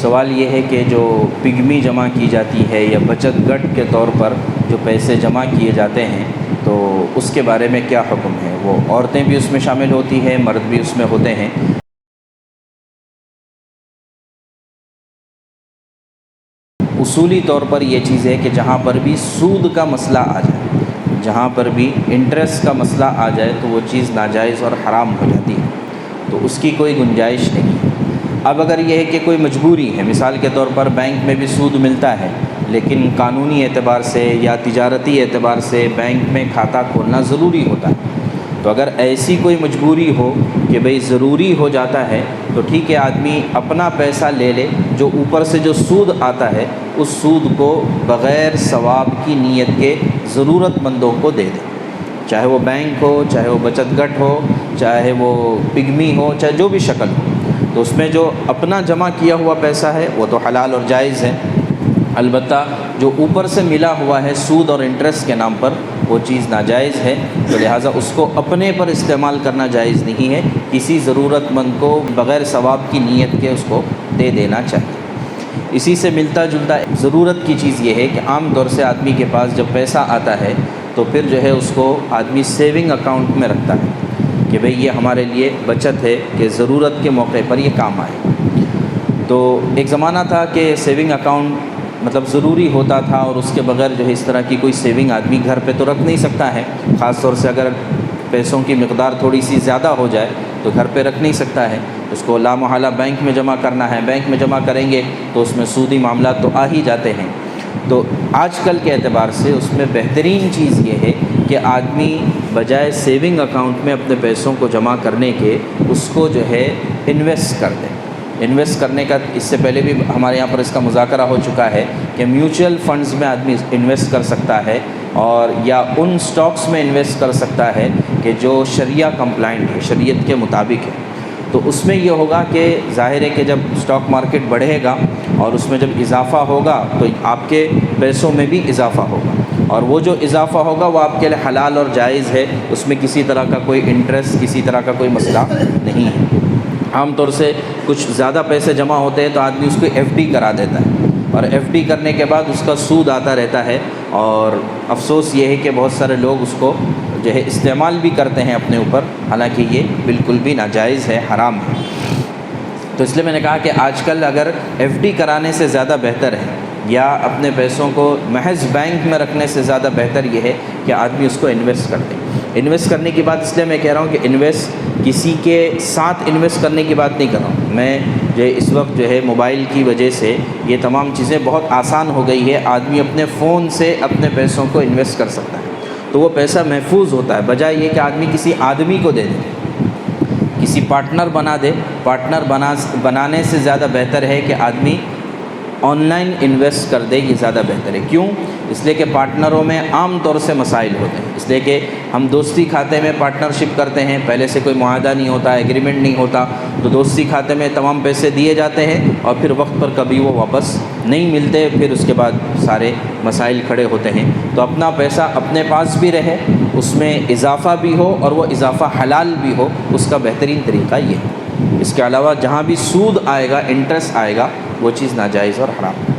سوال یہ ہے کہ جو پگمی جمع کی جاتی ہے یا بچت گٹ کے طور پر جو پیسے جمع کیے جاتے ہیں تو اس کے بارے میں کیا حکم ہے؟ وہ عورتیں بھی اس میں شامل ہوتی ہیں، مرد بھی اس میں ہوتے ہیں؟ اصولی طور پر یہ چیز ہے کہ جہاں پر بھی سود کا مسئلہ آ جائے، جہاں پر بھی انٹرسٹ کا مسئلہ آ جائے تو وہ چیز ناجائز اور حرام ہو جاتی ہے، تو اس کی کوئی گنجائش نہیں ہے۔ اب اگر یہ ہے کہ کوئی مجبوری ہے، مثال کے طور پر بینک میں بھی سود ملتا ہے لیکن قانونی اعتبار سے یا تجارتی اعتبار سے بینک میں کھاتہ کھولنا ضروری ہوتا ہے، تو اگر ایسی کوئی مجبوری ہو کہ بھئی ضروری ہو جاتا ہے تو ٹھیک ہے، آدمی اپنا پیسہ لے لے، جو اوپر سے جو سود آتا ہے اس سود کو بغیر ثواب کی نیت کے ضرورت مندوں کو دے دے، چاہے وہ بینک ہو، چاہے وہ بچت گٹ ہو، چاہے وہ پگمی ہو، چاہے جو بھی شکل ہو، تو اس میں جو اپنا جمع کیا ہوا پیسہ ہے وہ تو حلال اور جائز ہے، البتہ جو اوپر سے ملا ہوا ہے سود اور انٹرسٹ کے نام پر وہ چیز ناجائز ہے، تو لہٰذا اس کو اپنے پر استعمال کرنا جائز نہیں ہے، کسی ضرورت مند کو بغیر ثواب کی نیت کے اس کو دے دینا چاہیے۔ اسی سے ملتا جلتا ضرورت کی چیز یہ ہے کہ عام طور سے آدمی کے پاس جب پیسہ آتا ہے تو پھر جو ہے اس کو آدمی سیونگ اکاؤنٹ میں رکھتا ہے کہ بھئی یہ ہمارے لیے بچت ہے کہ ضرورت کے موقع پر یہ کام آئے۔ تو ایک زمانہ تھا کہ سیونگ اکاؤنٹ مطلب ضروری ہوتا تھا، اور اس کے بغیر جو ہے اس طرح کی کوئی سیونگ آدمی گھر پہ تو رکھ نہیں سکتا ہے، خاص طور سے اگر پیسوں کی مقدار تھوڑی سی زیادہ ہو جائے تو گھر پہ رکھ نہیں سکتا ہے، اس کو لامحالہ بینک میں جمع کرنا ہے، بینک میں جمع کریں گے تو اس میں سودی معاملات تو آ ہی جاتے ہیں۔ تو آج کل کے اعتبار سے اس میں بہترین چیز یہ ہے کہ آدمی بجائے سیونگ اکاؤنٹ میں اپنے پیسوں کو جمع کرنے کے اس کو جو ہے انویسٹ کر دے۔ انویسٹ کرنے کا اس سے پہلے بھی ہمارے یہاں پر اس کا مذاکرہ ہو چکا ہے کہ میوچل فنڈز میں آدمی انویسٹ کر سکتا ہے، اور یا ان سٹاکس میں انویسٹ کر سکتا ہے کہ جو شریعہ کمپلائنٹ ہے، شریعت کے مطابق ہے۔ تو اس میں یہ ہوگا کہ ظاہر ہے کہ جب اسٹاک مارکیٹ بڑھے گا اور اس میں جب اضافہ ہوگا تو آپ کے پیسوں میں بھی اضافہ ہوگا، اور وہ جو اضافہ ہوگا وہ آپ کے لیے حلال اور جائز ہے، اس میں کسی طرح کا کوئی انٹرسٹ، کسی طرح کا کوئی مسئلہ نہیں ہے۔ عام طور سے کچھ زیادہ پیسے جمع ہوتے ہیں تو آدمی اس کو ایف ڈی کرا دیتا ہے، اور ایف ڈی کرنے کے بعد اس کا سود آتا رہتا ہے، اور افسوس یہ ہے کہ بہت سارے لوگ اس کو جو ہے استعمال بھی کرتے ہیں اپنے اوپر، حالانکہ یہ بالکل بھی ناجائز ہے، حرام ہے۔ تو اس لیے میں نے کہا کہ آج کل اگر ایف ڈی کرانے سے زیادہ بہتر ہے، یا اپنے پیسوں کو محض بینک میں رکھنے سے زیادہ بہتر یہ ہے کہ آدمی اس کو انویسٹ کر دے۔ انویسٹ کرنے کی بات اس لیے میں کہہ رہا ہوں کہ انویسٹ کسی کے ساتھ انویسٹ کرنے کی بات نہیں کر رہا ہوں میں، جو اس وقت جو ہے موبائل کی وجہ سے یہ تمام چیزیں بہت آسان ہو گئی ہے، آدمی اپنے فون سے اپنے پیسوں کو انویسٹ کر سکتا ہے، تو وہ پیسہ محفوظ ہوتا ہے، بجائے یہ کہ آدمی کسی آدمی کو دے دے، کسی پارٹنر بنا دے۔ پارٹنر بنانے سے زیادہ بہتر ہے کہ آدمی آن لائن انویسٹ کر دے، یہ زیادہ بہتر ہے۔ کیوں؟ اس لیے کہ پارٹنروں میں عام طور سے مسائل ہوتے ہیں، اس لیے کہ ہم دوستی کھاتے میں پارٹنرشپ کرتے ہیں، پہلے سے کوئی معاہدہ نہیں ہوتا، ایگریمنٹ نہیں ہوتا، تو دوستی کھاتے میں تمام پیسے دیے جاتے ہیں اور پھر وقت پر کبھی وہ واپس نہیں ملتے، پھر اس کے بعد سارے مسائل کھڑے ہوتے ہیں۔ تو اپنا پیسہ اپنے پاس بھی رہے، اس میں اضافہ بھی ہو اور وہ اضافہ حلال بھی ہو، اس کا بہترین طریقہ یہ ہے۔ اس کے علاوہ جہاں بھی سود آئے گا، انٹرسٹ آئے گا، وہ چیز ناجائز اور حرام ہے۔